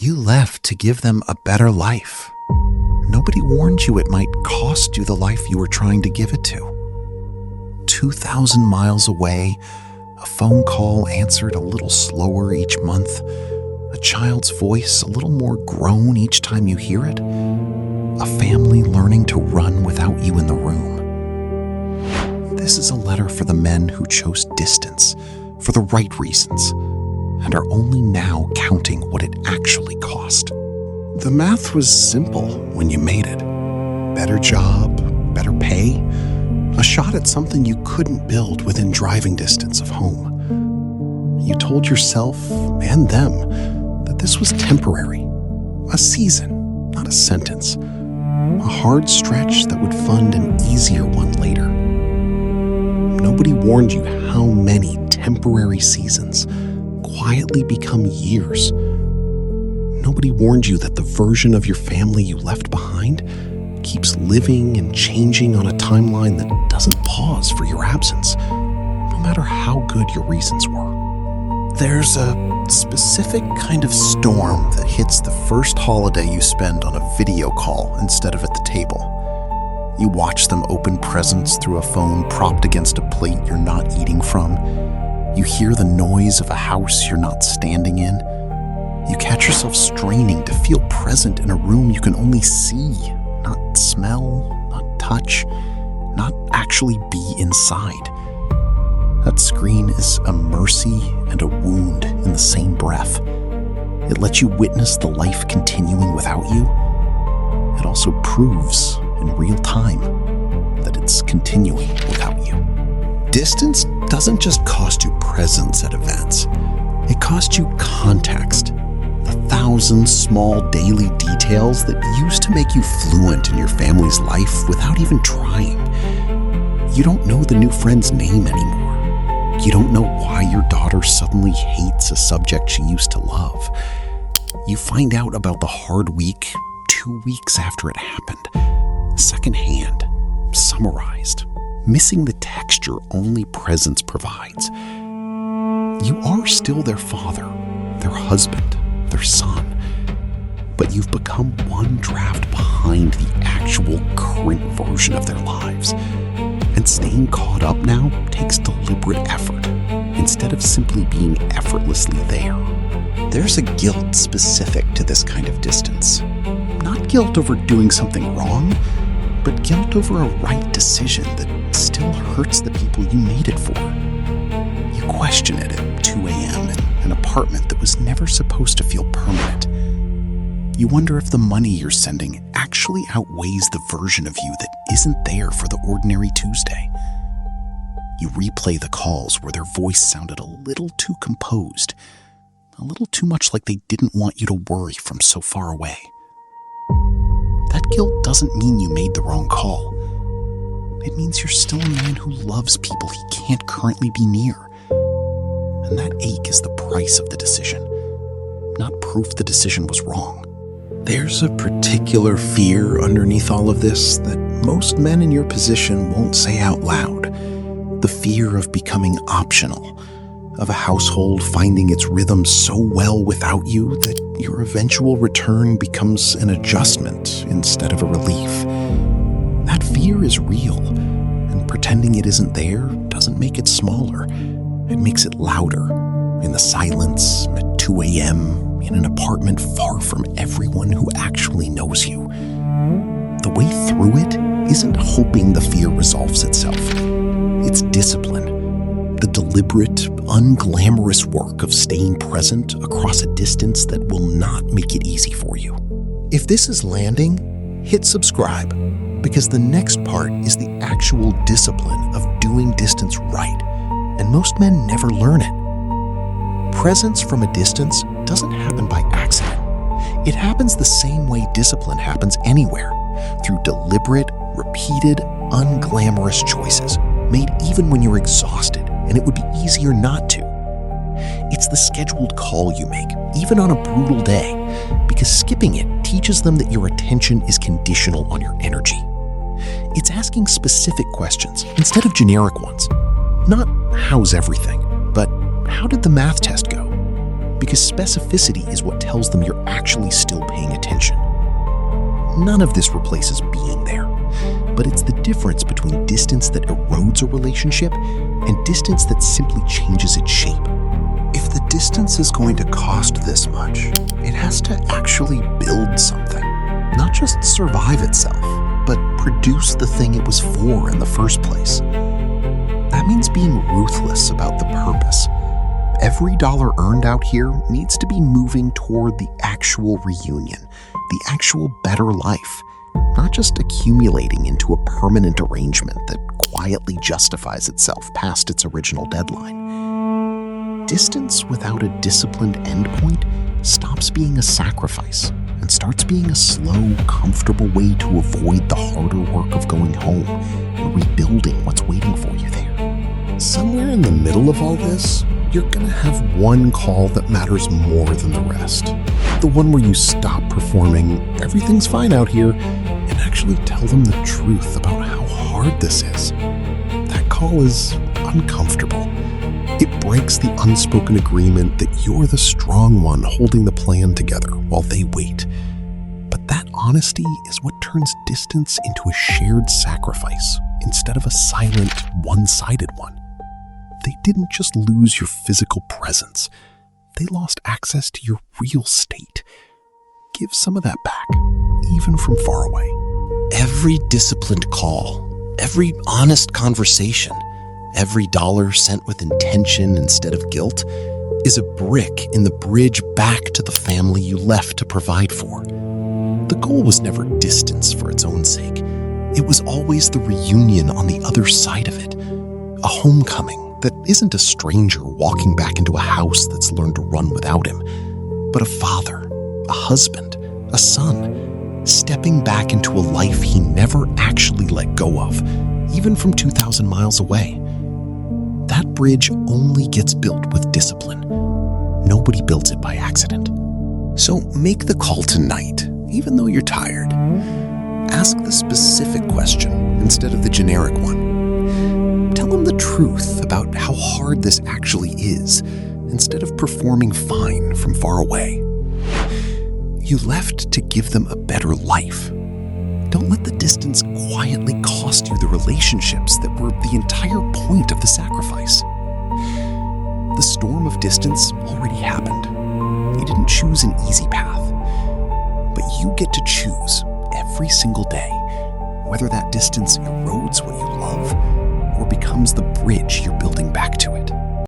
You left to give them a better life. Nobody warned you it might cost you the life you were trying to give it to. 2,000 miles away, a phone call answered a little slower each month, a child's voice a little more grown each time you hear it, a family learning to run without you in the room. This is a letter for the men who chose distance for the right reasons and are only now counting what it actually cost. The math was simple when you made it. Better job, better pay, a shot at something you couldn't build within driving distance of home. You told yourself and them that this was temporary, a season, not a sentence, a hard stretch that would fund an easier one later. Nobody warned you how many temporary seasons quietly become years. Nobody warned you that the version of your family you left behind keeps living and changing on a timeline that doesn't pause for your absence, no matter how good your reasons were. There's a specific kind of storm that hits the first holiday you spend on a video call instead of at the table. You watch them open presents through a phone propped against a plate you're not eating from. You hear the noise of a house you're not standing in. You catch yourself straining to feel present in a room you can only see, not smell, not touch, not actually be inside. That screen is a mercy and a wound in the same breath. It lets you witness the life continuing without you. It also proves in real time that it's continuing without you. Distance doesn't just cost you presence at events. It costs you context. The 1,000 small daily details that used to make you fluent in your family's life without even trying. You don't know the new friend's name anymore. You don't know why your daughter suddenly hates a subject she used to love. You find out about the hard week 2 weeks after it happened, secondhand, summarized, missing the texture only presence provides. You are still their father, their husband, their son, but you've become one draft behind the actual current version of their lives. And staying caught up now takes deliberate effort, instead of simply being effortlessly there. There's a guilt specific to this kind of distance. Not guilt over doing something wrong, but guilt over a right decision that still hurts the people you made it for. You question it at 2 a.m. in an apartment that was never supposed to feel permanent. You wonder if the money you're sending actually outweighs the version of you that isn't there for the ordinary Tuesday. You replay the calls where their voice sounded a little too composed, a little too much like they didn't want you to worry from so far away. That guilt doesn't mean you made the wrong call. It means you're still a man who loves people he can't currently be near. And that ache is the price of the decision, not proof the decision was wrong. There's a particular fear underneath all of this that most men in your position won't say out loud. The fear of becoming optional, of a household finding its rhythm so well without you that your eventual return becomes an adjustment instead of a relief. That fear is real, and pretending it isn't there doesn't make it smaller. It makes it louder, in the silence, at 2 a.m., in an apartment far from everyone who actually knows you. The way through it isn't hoping the fear resolves itself. It's discipline, the deliberate, unglamorous work of staying present across a distance that will not make it easy for you. If this is landing, hit subscribe, because the next part is the actual discipline of doing distance right, and most men never learn it. Presence from a distance doesn't happen by accident. It happens the same way discipline happens anywhere, through deliberate, repeated, unglamorous choices, made even when you're exhausted and it would be easier not to. It's the scheduled call you make, even on a brutal day, because skipping it teaches them that your attention is conditional on your energy. It's asking specific questions instead of generic ones. Not how's everything, but how did the math test go? because specificity is what tells them you're actually still paying attention. None of this replaces being there, but it's the difference between distance that erodes a relationship and distance that simply changes its shape. If the distance is going to cost this much, it has to actually build something. Not just survive itself, but produce the thing it was for in the first place. That means being ruthless about the purpose. Every dollar earned out here needs to be moving toward the actual reunion, the actual better life, not just accumulating into a permanent arrangement that quietly justifies itself past its original deadline. Distance without a disciplined endpoint stops being a sacrifice and starts being a slow, comfortable way to avoid the harder work of going home and rebuilding what's waiting for you there. Somewhere in the middle of all this, you're gonna have one call that matters more than the rest. The one where you stop performing "everything's fine out here" and actually tell them the truth about how hard this is. That call is uncomfortable. It breaks the unspoken agreement that you're the strong one holding the plan together while they wait. But that honesty is what turns distance into a shared sacrifice instead of a silent, one-sided one. They didn't just lose your physical presence. They lost access to your real state. Give some of that back, even from far away. Every disciplined call, every honest conversation, every dollar sent with intention instead of guilt is a brick in the bridge back to the family you left to provide for. The goal was never distance for its own sake. It was always the reunion on the other side of it, a homecoming that isn't a stranger walking back into a house that's learned to run without him, but a father, a husband, a son, stepping back into a life he never actually let go of, even from 2,000 miles away. That bridge only gets built with discipline. Nobody builds it by accident. So make the call tonight, even though you're tired. Ask the specific question instead of the generic one. Tell them the truth about how hard this actually is, instead of performing fine from far away. You left to give them a better life. Don't let the distance quietly cost you the relationships that were the entire point of the sacrifice. The storm of distance already happened. You didn't choose an easy path, but you get to choose every single day whether that distance erodes what you love or becomes the bridge you're building back to it.